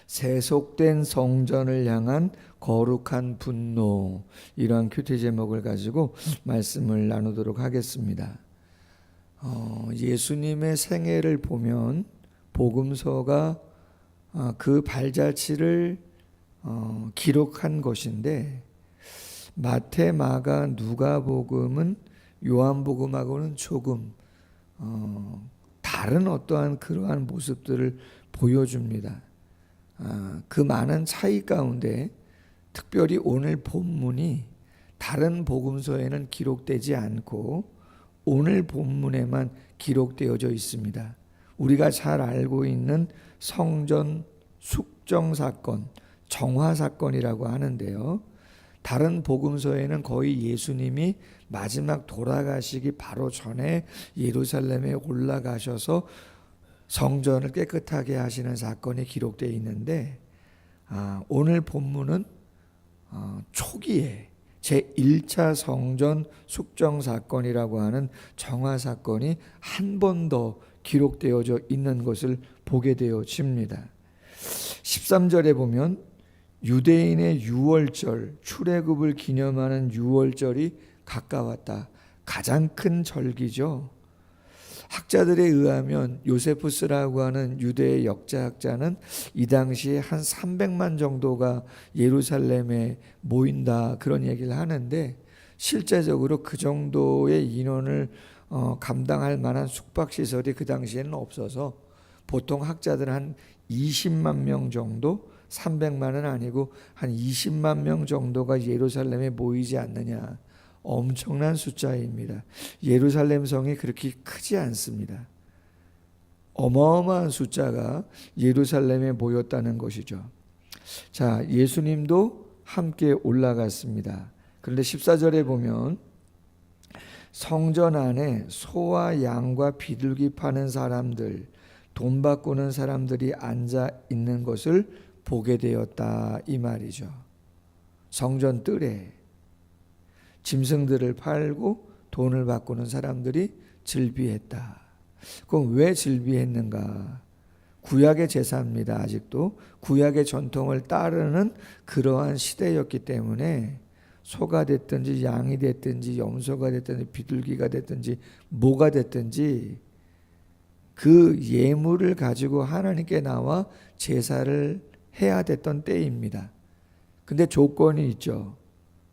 세속된 성전을 향한 거룩한 분노, 이러한 큐티 제목을 가지고 말씀을 나누도록 하겠습니다. 예수님의 생애를 보면 복음서가 그 발자취를 기록한 것인데, 마태, 마가, 누가복음은 요한복음하고는 조금 다른 어떠한 그러한 모습들을 보여줍니다. 그 많은 차이 가운데 특별히 오늘 본문이 다른 복음서에는 기록되지 않고 오늘 본문에만 기록되어져 있습니다. 우리가 잘 알고 있는 성전 숙정 사건, 정화 사건이라고 하는데요. 다른 복음서에는 거의 예수님이 마지막 돌아가시기 바로 전에 예루살렘에 올라가셔서 성전을 깨끗하게 하시는 사건이 기록되어 있는데, 오늘 본문은 초기에 제1차 성전 숙정 사건이라고 하는 정화 사건이 한 번 더 기록되어져 있는 것을 보게 되어집니다. 13절에 보면 유대인의 유월절, 출애굽을 기념하는 유월절이 가까웠다. 가장 큰 절기죠. 학자들에 의하면 요세푸스라고 하는 유대의 역사학자는 이 당시에 한 300만 정도가 예루살렘에 모인다, 그런 얘기를 하는데, 실제적으로 그 정도의 인원을 감당할 만한 숙박시설이 그 당시에는 없어서 보통 학자들은 한 20만 명 정도, 300만은 아니고 한 20만 명 정도가 예루살렘에 모이지 않느냐, 엄청난 숫자입니다. 예루살렘 성이 그렇게 크지 않습니다. 어마어마한 숫자가 예루살렘에 모였다는 것이죠. 자, 예수님도 함께 올라갔습니다. 그런데 14절에 보면 성전 안에 소와 양과 비둘기 파는 사람들, 돈 바꾸는 사람들이 앉아 있는 것을 보게 되었다, 이 말이죠. 성전 뜰에 짐승들을 팔고 돈을 바꾸는 사람들이 즐비했다. 그럼 왜 즐비했는가? 구약의 제사입니다. 아직도 구약의 전통을 따르는 그러한 시대였기 때문에 소가 됐든지 양이 됐든지 염소가 됐든지 비둘기가 됐든지 뭐가 됐든지 그 예물을 가지고 하나님께 나와 제사를 해야 됐던 때입니다. 근데 조건이 있죠.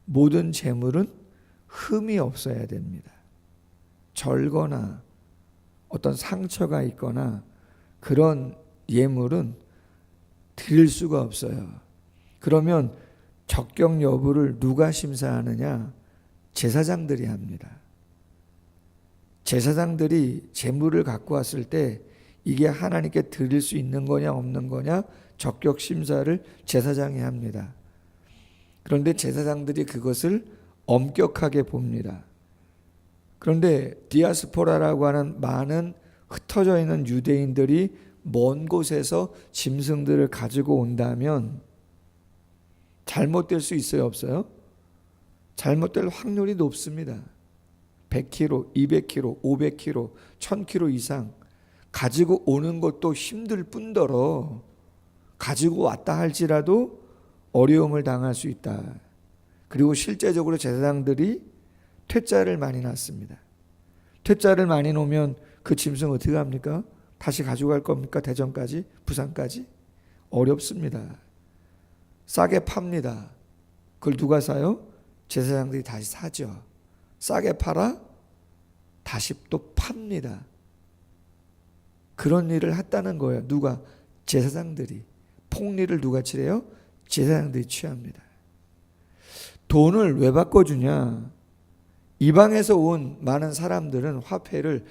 모든 제물은 흠이 없어야 됩니다. 절거나 어떤 상처가 있거나 그런 예물은 드릴 수가 없어요. 그러면 적격 여부를 누가 심사하느냐? 제사장들이 합니다. 제사장들이 제물을 갖고 왔을 때 이게 하나님께 드릴 수 있는 거냐 없는 거냐 적격 심사를 제사장이 합니다. 그런데 제사장들이 그것을 엄격하게 봅니다. 그런데 디아스포라라고 하는 많은 흩어져 있는 유대인들이 먼 곳에서 짐승들을 가지고 온다면 잘못될 수 있어요, 없어요? 잘못될 확률이 높습니다. 100kg, 200kg, 500kg, 1000kg 이상 가지고 오는 것도 힘들 뿐더러 가지고 왔다 할지라도 어려움을 당할 수 있다. 그리고 실제적으로 제사장들이 퇴짜를 많이 놨습니다. 퇴짜를 많이 놓으면 그 짐승 어떻게 합니까? 다시 가져갈 겁니까? 대전까지? 부산까지? 어렵습니다. 싸게 팝니다. 그걸 누가 사요? 제사장들이 다시 사죠. 싸게 팔아 다시 또 팝니다. 그런 일을 했다는 거예요. 누가? 제사장들이. 폭리를 누가 치래요? 제사장들이 취합니다. 돈을 왜 바꿔주냐? 이방에서 온 많은 사람들은 화폐를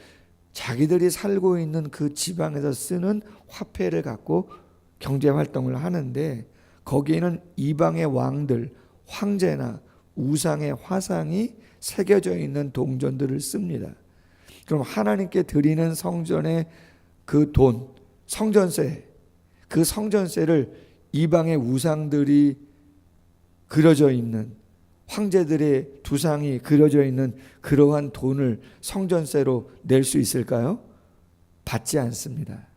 자기들이 살고 있는 그 지방에서 쓰는 화폐를 갖고 경제활동을 하는데, 거기에는 이방의 왕들, 황제나 우상의 화상이 새겨져 있는 동전들을 씁니다. 그럼 하나님께 드리는 성전의 그 돈, 성전세, 그 성전세를 이방의 우상들이 그려져 있는, 황제들의 두상이 그려져 있는 그러한 돈을 성전세로 낼 수 있을까요? 받지 않습니다.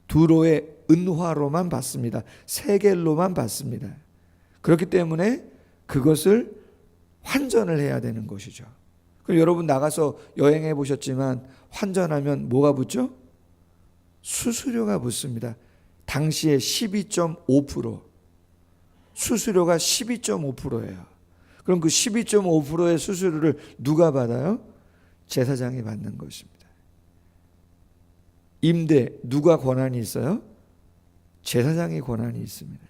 두로의 은화로만 받습니다. 세겔로만 받습니다. 그렇기 때문에 그것을 환전을 해야 되는 것이죠. 그럼 여러분 나가서 여행해 보셨지만 환전하면 뭐가 붙죠? 수수료가 붙습니다. 당시에 12.5%, 수수료가 12.5%예요. 그럼 그 12.5%의 수수료를 누가 받아요? 제사장이 받는 것입니다. 임대 누가 권한이 있어요? 제사장이 권한이 있습니다.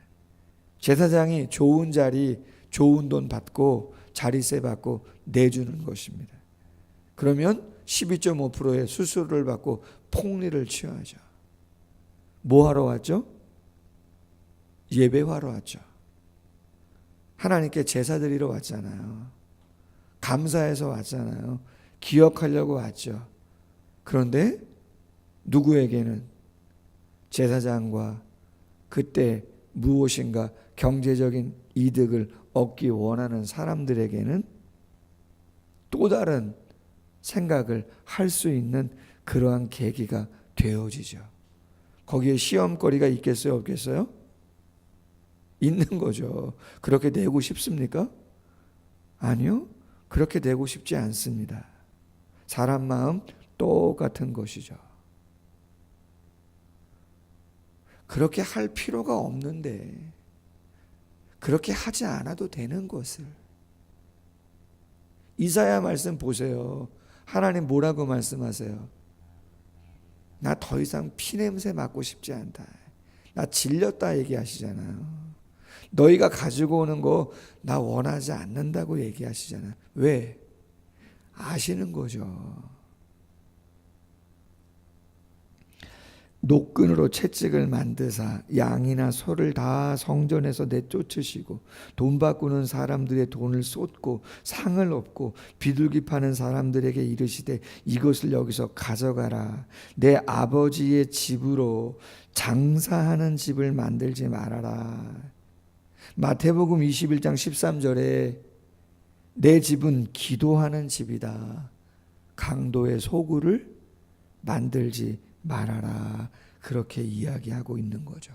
제사장이 좋은 자리, 좋은 돈 받고 자리세 받고 내주는 것입니다. 그러면 12.5%의 수수료를 받고 폭리를 취하죠. 뭐 하러 왔죠? 예배하러 왔죠. 하나님께 제사 드리러 왔잖아요. 감사해서 왔잖아요. 기억하려고 왔죠. 그런데 누구에게는 제사장과 그때 무엇인가 경제적인 이득을 얻기 원하는 사람들에게는 또 다른 생각을 할 수 있는 그러한 계기가 되어지죠. 거기에 시험거리가 있겠어요, 없겠어요? 있는 거죠. 그렇게 되고 싶습니까? 아니요. 그렇게 되고 싶지 않습니다. 사람 마음 똑같은 것이죠. 그렇게 할 필요가 없는데 그렇게 하지 않아도 되는 것을. 이사야 말씀 보세요. 하나님 뭐라고 말씀하세요? 나 더 이상 피냄새 맡고 싶지 않다. 나 질렸다 얘기하시잖아요. 너희가 가지고 오는 거 나 원하지 않는다고 얘기하시잖아요. 왜? 아시는 거죠. 노끈으로 채찍을 만드사 양이나 소를 다 성전에서 내쫓으시고 돈 바꾸는 사람들의 돈을 쏟고 상을 얻고 비둘기 파는 사람들에게 이르시되 이것을 여기서 가져가라. 내 아버지의 집으로 장사하는 집을 만들지 말아라. 마태복음 21장 13절에 내 집은 기도하는 집이다. 강도의 소굴을 만들지 말아라. 그렇게 이야기하고 있는 거죠.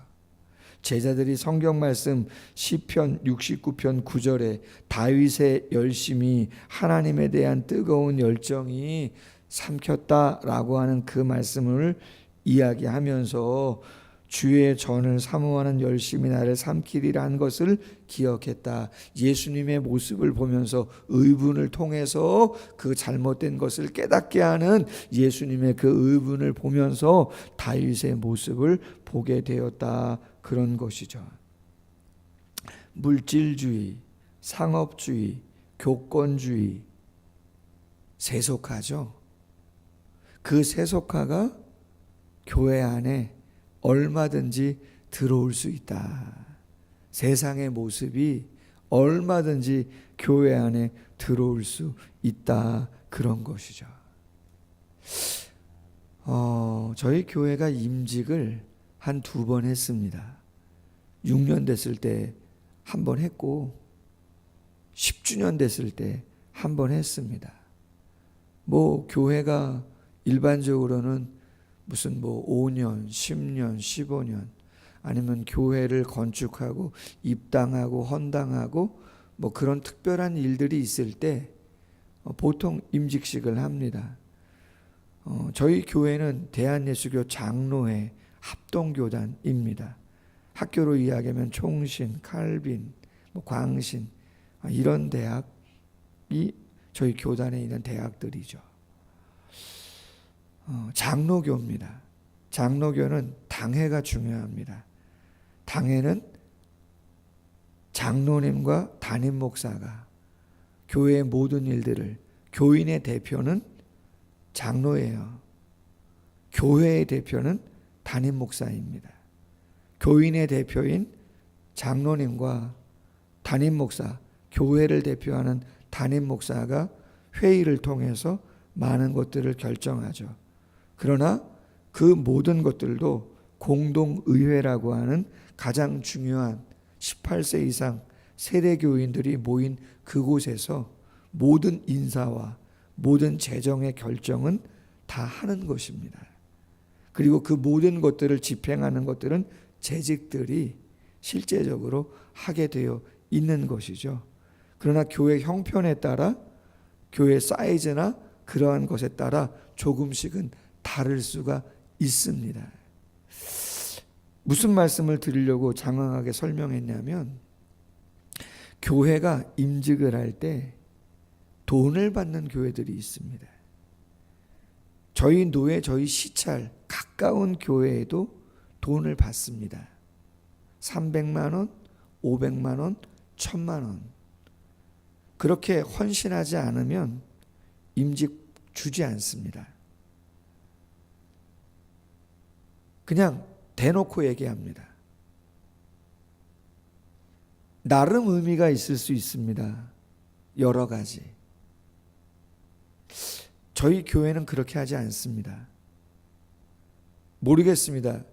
제자들이 성경 말씀 시편 69편 9절에 다윗의 열심이 하나님에 대한 뜨거운 열정이 삼켰다라고 하는 그 말씀을 이야기하면서 주의 전을 사모하는 열심이 나를 삼키리라 한 것을 기억했다. 예수님의 모습을 보면서 의분을 통해서 그 잘못된 것을 깨닫게 하는 예수님의 그 의분을 보면서 다윗의 모습을 보게 되었다. 그런 것이죠. 물질주의, 상업주의, 교권주의, 세속화죠. 그 세속화가 교회 안에 얼마든지 들어올 수 있다. 세상의 모습이 얼마든지 교회 안에 들어올 수 있다. 그런 것이죠. 저희 교회가 임직을 한 2번 했습니다. 6년 됐을 때 한 번 했고 10주년 됐을 때 한 번 했습니다. 교회가 일반적으로는 무슨 5년, 10년, 15년 아니면 교회를 건축하고 입당하고 헌당하고 그런 특별한 일들이 있을 때 보통 임직식을 합니다. 저희 교회는 대한예수교 장로회 합동교단입니다. 학교로 이야기하면 총신, 칼빈, 광신 이런 대학이 저희 교단에 있는 대학들이죠. 장로교입니다. 장로교는 당회가 중요합니다. 당회는 장로님과 담임 목사가 교회의 모든 일들을, 교인의 대표는 장로예요. 교회의 대표는 담임 목사입니다. 교인의 대표인 장로님과 담임 목사, 교회를 대표하는 담임 목사가 회의를 통해서 많은 것들을 결정하죠. 그러나 그 모든 것들도 공동의회라고 하는 가장 중요한 18세 이상 세례교인들이 모인 그곳에서 모든 인사와 모든 재정의 결정은 다 하는 것입니다. 그리고 그 모든 것들을 집행하는 것들은 재직들이 실제적으로 하게 되어 있는 것이죠. 그러나 교회 형편에 따라, 교회 사이즈나 그러한 것에 따라 조금씩은 다를 수가 있습니다. 무슨 말씀을 드리려고 장황하게 설명했냐면, 교회가 임직을 할 때 돈을 받는 교회들이 있습니다. 저희 노회, 저희 시찰 가까운 교회에도 돈을 받습니다. 300만 원, 500만 원, 1000만 원. 그렇게 헌신하지 않으면 임직 주지 않습니다. 그냥 대놓고 얘기합니다. 나름 의미가 있을 수 있습니다. 여러 가지. 저희 교회는 그렇게 하지 않습니다. 모르겠습니다.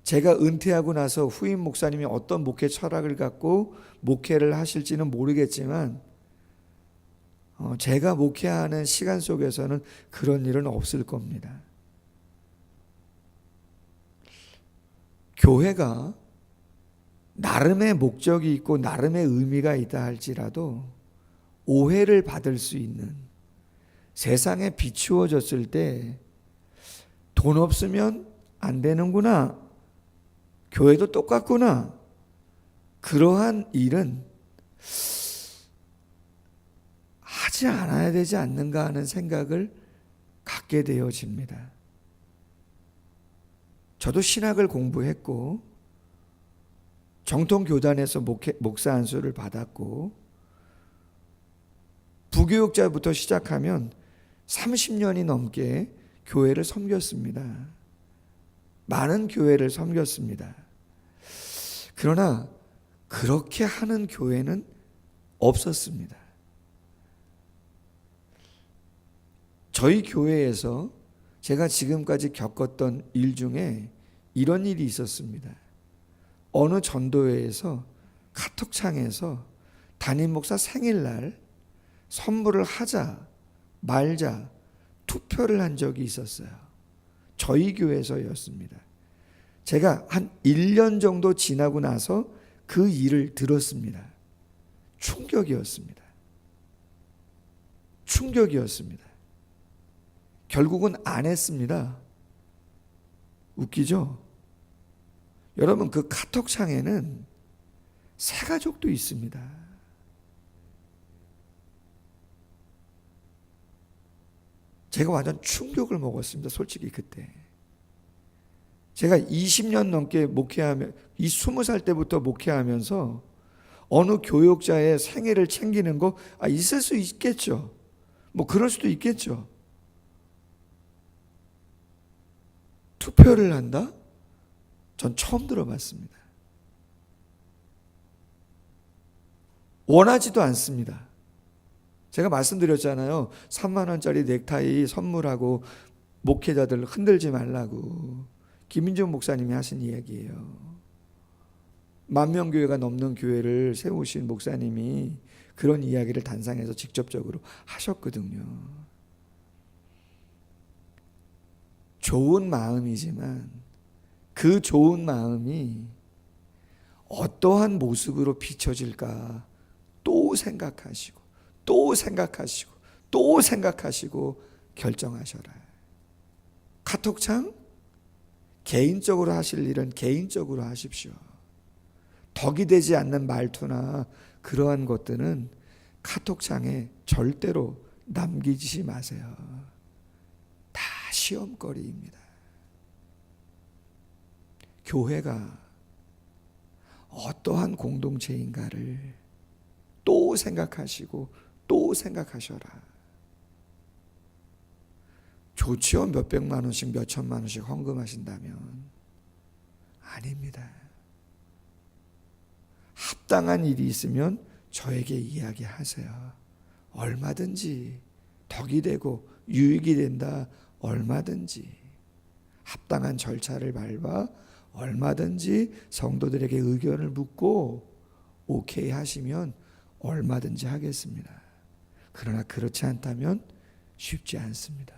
제가 은퇴하고 나서 후임 목사님이 어떤 목회 철학을 갖고 목회를 하실지는 모르겠지만, 제가 목회하는 시간 속에서는 그런 일은 없을 겁니다. 교회가 나름의 목적이 있고 나름의 의미가 있다 할지라도 오해를 받을 수 있는, 세상에 비추어졌을 때 돈 없으면 안 되는구나, 교회도 똑같구나, 그러한 일은 하지 않아야 되지 않는가 하는 생각을 갖게 되어집니다. 저도 신학을 공부했고 정통교단에서 목사 안수를 받았고, 부교육자부터 시작하면 30년이 넘게 교회를 섬겼습니다. 많은 교회를 섬겼습니다. 그러나 그렇게 하는 교회는 없었습니다. 저희 교회에서 제가 지금까지 겪었던 일 중에 이런 일이 있었습니다. 어느 전도회에서 카톡창에서 담임 목사 생일날 선물을 하자 말자 투표를 한 적이 있었어요. 저희 교회에서였습니다. 제가 한 1년 정도 지나고 나서 그 일을 들었습니다. 충격이었습니다. 결국은 안 했습니다. 웃기죠? 여러분, 그 카톡창에는 새 가족도 있습니다. 제가 완전 충격을 먹었습니다. 솔직히 그때. 제가 20년 넘게 목회하며, 이 20살 때부터 목회하면서 어느 교육자의 생애를 챙기는 거 있을 수 있겠죠. 뭐 그럴 수도 있겠죠. 투표를 한다? 전 처음 들어봤습니다. 원하지도 않습니다. 제가 말씀드렸잖아요. 3만 원짜리 넥타이 선물하고 목회자들 흔들지 말라고. 김인중 목사님이 하신 이야기예요. 만명교회가 넘는 교회를 세우신 목사님이 그런 이야기를 단상에서 직접적으로 하셨거든요. 좋은 마음이지만 그 좋은 마음이 어떠한 모습으로 비춰질까 또 생각하시고 결정하셔라. 카톡창 개인적으로 하실 일은 개인적으로 하십시오. 덕이 되지 않는 말투나 그러한 것들은 카톡창에 절대로 남기지 마세요. 다 시험거리입니다. 교회가 어떠한 공동체인가를 또 생각하시고 또 생각하셔라. 좋지요. 몇백만 원씩 몇천만 원씩 헌금하신다면. 아닙니다. 합당한 일이 있으면 저에게 이야기하세요. 얼마든지 덕이 되고 유익이 된다. 얼마든지 합당한 절차를 밟아 얼마든지 성도들에게 의견을 묻고 오케이 하시면 얼마든지 하겠습니다. 그러나 그렇지 않다면 쉽지 않습니다.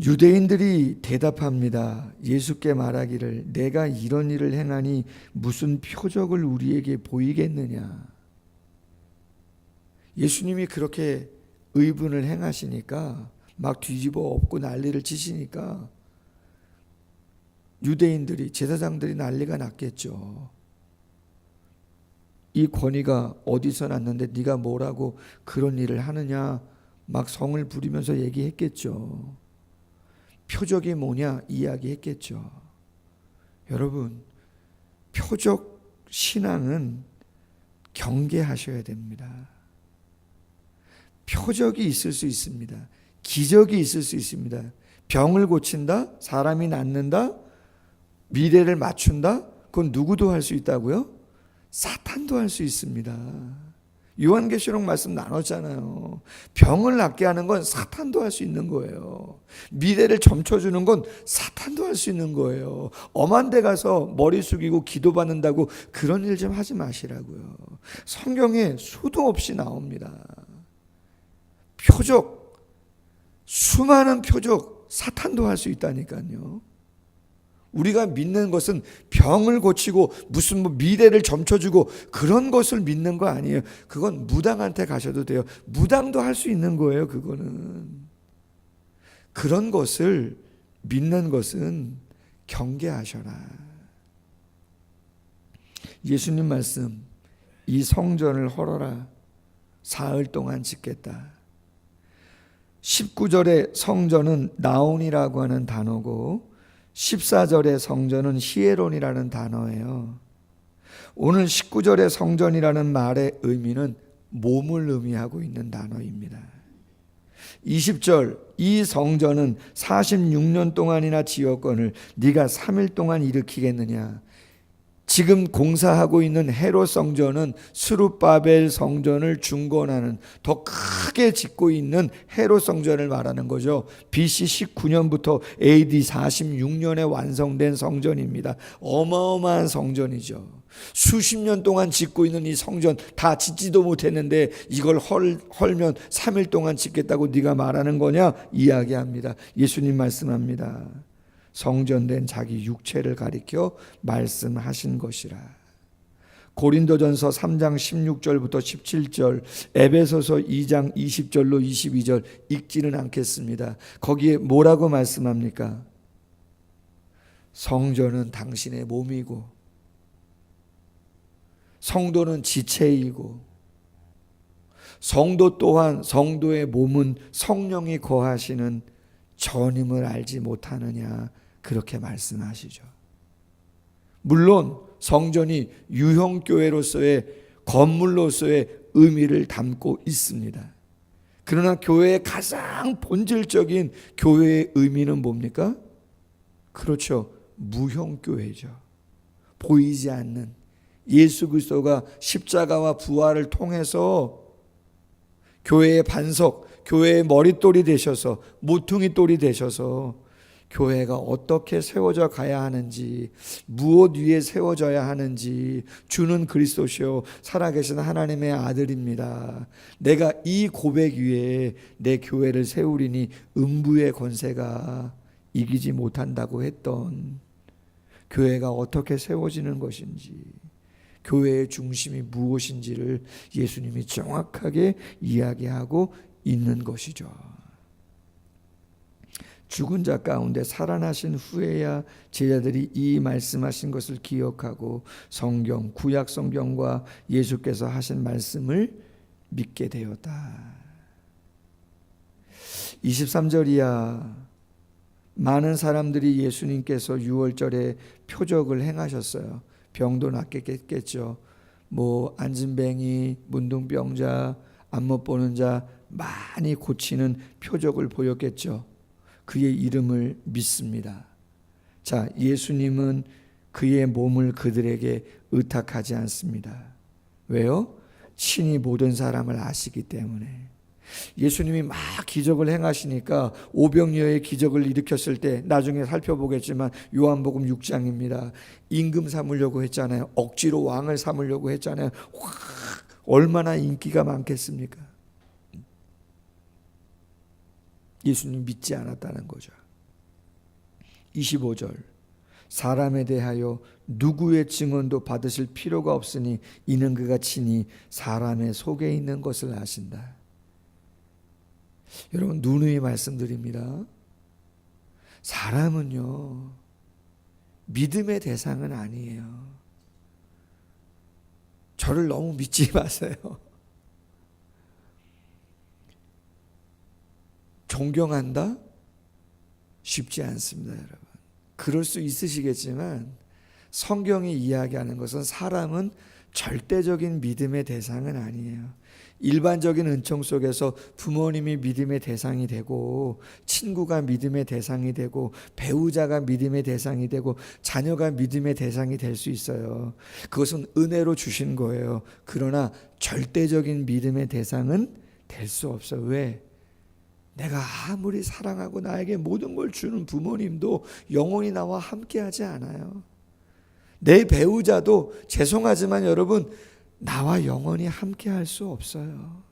유대인들이 대답합니다. 예수께 말하기를 내가 이런 일을 행하니 무슨 표적을 우리에게 보이겠느냐. 예수님이 그렇게 의분을 행하시니까 막 뒤집어 엎고 난리를 치시니까 유대인들이 제사장들이 난리가 났겠죠. 이 권위가 어디서 났는데 네가 뭐라고 그런 일을 하느냐 막 성을 부리면서 얘기했겠죠. 표적이 뭐냐 이야기했겠죠. 여러분, 표적 신앙은 경계하셔야 됩니다. 표적이 있을 수 있습니다. 기적이 있을 수 있습니다. 병을 고친다, 사람이 낫는다, 미래를 맞춘다, 그건 누구도 할 수 있다고요? 사탄도 할 수 있습니다. 요한계시록 말씀 나눴잖아요. 병을 낫게 하는 건 사탄도 할 수 있는 거예요. 미래를 점쳐주는 건 사탄도 할 수 있는 거예요. 엄한 데 가서 머리 숙이고 기도받는다고 그런 일 좀 하지 마시라고요. 성경에 수도 없이 나옵니다. 표적, 수많은 표적 사탄도 할 수 있다니까요. 우리가 믿는 것은 병을 고치고 무슨 미래를 점쳐주고 그런 것을 믿는 거 아니에요. 그건 무당한테 가셔도 돼요. 무당도 할 수 있는 거예요. 그거는. 그런 것을 믿는 것은 경계하셔라. 예수님 말씀, 이 성전을 헐어라. 사흘 동안 짓겠다. 19절의 성전은 나온이라고 하는 단어고 14절의 성전은 히에론이라는 단어예요. 오늘 19절의 성전이라는 말의 의미는 몸을 의미하고 있는 단어입니다. 20절, 이 성전은 46년 동안이나 지었거늘 네가 3일 동안 일으키겠느냐. 지금 공사하고 있는 헤롯 성전은 스룹바벨 성전을 중건하는 더 크게 짓고 있는 헤롯 성전을 말하는 거죠. BC 19년부터 AD 46년에 완성된 성전입니다. 어마어마한 성전이죠. 수십 년 동안 짓고 있는 이 성전 다 짓지도 못했는데 이걸 헐면 3일 동안 짓겠다고 네가 말하는 거냐 이야기합니다. 예수님 말씀합니다. 성전된 자기 육체를 가리켜 말씀하신 것이라. 고린도전서 3장 16절부터 17절, 에베소서 2장 20절로 22절 읽지는 않겠습니다. 거기에 뭐라고 말씀합니까? 성전은 당신의 몸이고 성도는 지체이고 성도 또한 성도의 몸은 성령이 거하시는 전임을 알지 못하느냐 그렇게 말씀하시죠. 물론 성전이 유형교회로서의 건물로서의 의미를 담고 있습니다. 그러나 교회의 가장 본질적인 교회의 의미는 뭡니까? 그렇죠. 무형교회죠. 보이지 않는 예수 그리스도가 십자가와 부활을 통해서 교회의 반석, 교회의 머릿돌이 되셔서 모퉁이 돌이 되셔서 교회가 어떻게 세워져 가야 하는지, 무엇 위에 세워져야 하는지, 주는 그리스도시요 살아계신 하나님의 아들입니다. 내가 이 고백 위에 내 교회를 세우리니 음부의 권세가 이기지 못한다고 했던 교회가 어떻게 세워지는 것인지, 교회의 중심이 무엇인지를 예수님이 정확하게 이야기하고 있는 것이죠. 죽은 자 가운데 살아나신 후에야 제자들이 이 말씀하신 것을 기억하고 성경, 구약 성경과 예수께서 하신 말씀을 믿게 되었다. 23절이야. 많은 사람들이 예수님께서 유월절에 표적을 행하셨어요. 병도 낫겠겠죠. 안진뱅이, 문둥병자, 안 못 보는 자 많이 고치는 표적을 보였겠죠. 그의 이름을 믿습니다. 자, 예수님은 그의 몸을 그들에게 의탁하지 않습니다. 왜요? 친히 모든 사람을 아시기 때문에. 예수님이 막 기적을 행하시니까 오병이어의 기적을 일으켰을 때 나중에 살펴보겠지만 요한복음 6장입니다. 임금 삼으려고 했잖아요. 억지로 왕을 삼으려고 했잖아요. 얼마나 인기가 많겠습니까? 예수님 믿지 않았다는 거죠. 25절 사람에 대하여 누구의 증언도 받으실 필요가 없으니 이는 그가 친히 사람의 속에 있는 것을 아신다. 여러분 누누이 말씀드립니다. 사람은요 믿음의 대상은 아니에요. 저를 너무 믿지 마세요. 존경한다? 쉽지 않습니다, 여러분. 그럴 수 있으시겠지만 성경이 이야기하는 것은 사람은 절대적인 믿음의 대상은 아니에요. 일반적인 은총 속에서 부모님이 믿음의 대상이 되고 친구가 믿음의 대상이 되고 배우자가 믿음의 대상이 되고 자녀가 믿음의 대상이 될 수 있어요. 그것은 은혜로 주신 거예요. 그러나 절대적인 믿음의 대상은 될 수 없어요. 왜? 내가 아무리 사랑하고 나에게 모든 걸 주는 부모님도 영원히 나와 함께하지 않아요. 내 배우자도 죄송하지만 여러분 나와 영원히 함께할 수 없어요.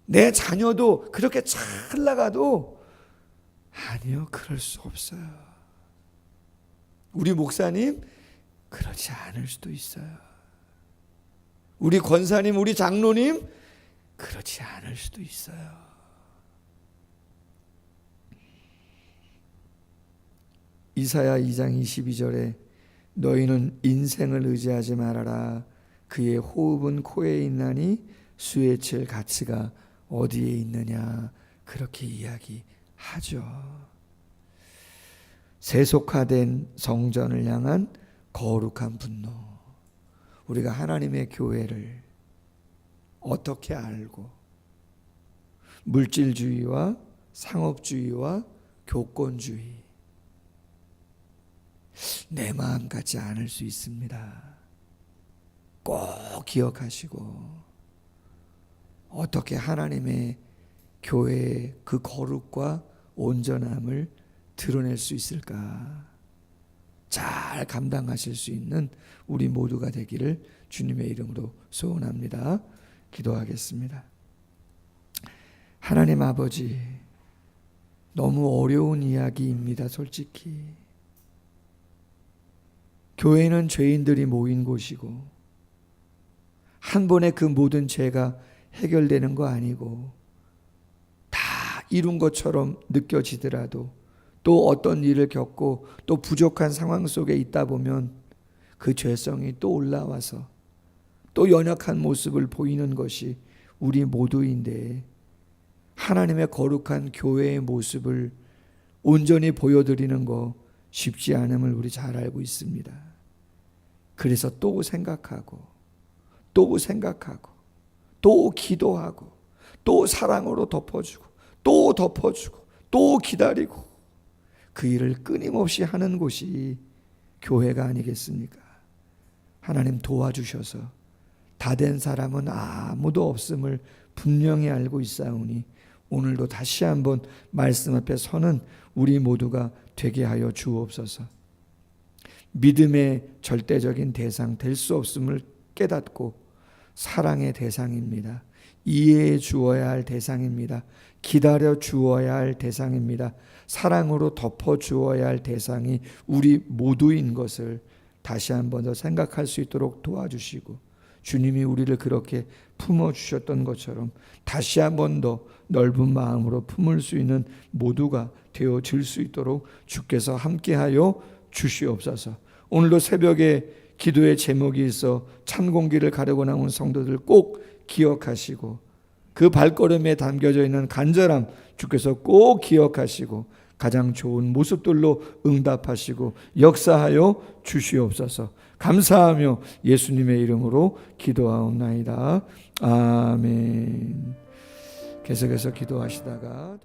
내 자녀도 그렇게 잘 나가도 아니요, 그럴 수 없어요. 우리 목사님 그렇지 않을 수도 있어요. 우리 권사님, 우리 장로님 그렇지 않을 수도 있어요. 이사야 2장 22절에 너희는 인생을 의지하지 말아라. 그의 호흡은 코에 있나니 수에 칠 가치가 어디에 있느냐. 그렇게 이야기하죠. 세속화된 성전을 향한 거룩한 분노. 우리가 하나님의 교회를 어떻게 알고 물질주의와 상업주의와 교권주의 내 마음 같지 않을 수 있습니다. 꼭 기억하시고 어떻게 하나님의 교회의 그 거룩과 온전함을 드러낼 수 있을까? 잘 감당하실 수 있는 우리 모두가 되기를 주님의 이름으로 소원합니다. 기도하겠습니다. 하나님 아버지, 너무 어려운 이야기입니다. 솔직히 교회는 죄인들이 모인 곳이고 한 번에 그 모든 죄가 해결되는 거 아니고 다 이룬 것처럼 느껴지더라도 또 어떤 일을 겪고 또 부족한 상황 속에 있다 보면 그 죄성이 또 올라와서 또 연약한 모습을 보이는 것이 우리 모두인데 하나님의 거룩한 교회의 모습을 온전히 보여드리는 거 쉽지 않음을 우리 잘 알고 있습니다. 그래서 또 생각하고 또 기도하고 또 사랑으로 덮어주고 또 덮어주고 또 기다리고 그 일을 끊임없이 하는 곳이 교회가 아니겠습니까? 하나님 도와주셔서 다 된 사람은 아무도 없음을 분명히 알고 있사오니 오늘도 다시 한번 말씀 앞에 서는 우리 모두가 되게 하여 주옵소서. 믿음의 절대적인 대상 될 수 없음을 깨닫고 사랑의 대상입니다. 이해해 주어야 할 대상입니다. 기다려 주어야 할 대상입니다. 사랑으로 덮어 주어야 할 대상이 우리 모두인 것을 다시 한번 더 생각할 수 있도록 도와주시고 주님이 우리를 그렇게 품어주셨던 것처럼 다시 한번 더 넓은 마음으로 품을 수 있는 모두가 되어질 수 있도록 주께서 함께하여 주시옵소서. 오늘도 새벽에 기도의 제목이 있어 찬 공기를 가르고 나온 성도들 꼭 기억하시고 그 발걸음에 담겨져 있는 간절함 주께서 꼭 기억하시고 가장 좋은 모습들로 응답하시고 역사하여 주시옵소서. 감사하며 예수님의 이름으로 기도하옵나이다. 아멘. 계속해서 기도하시다가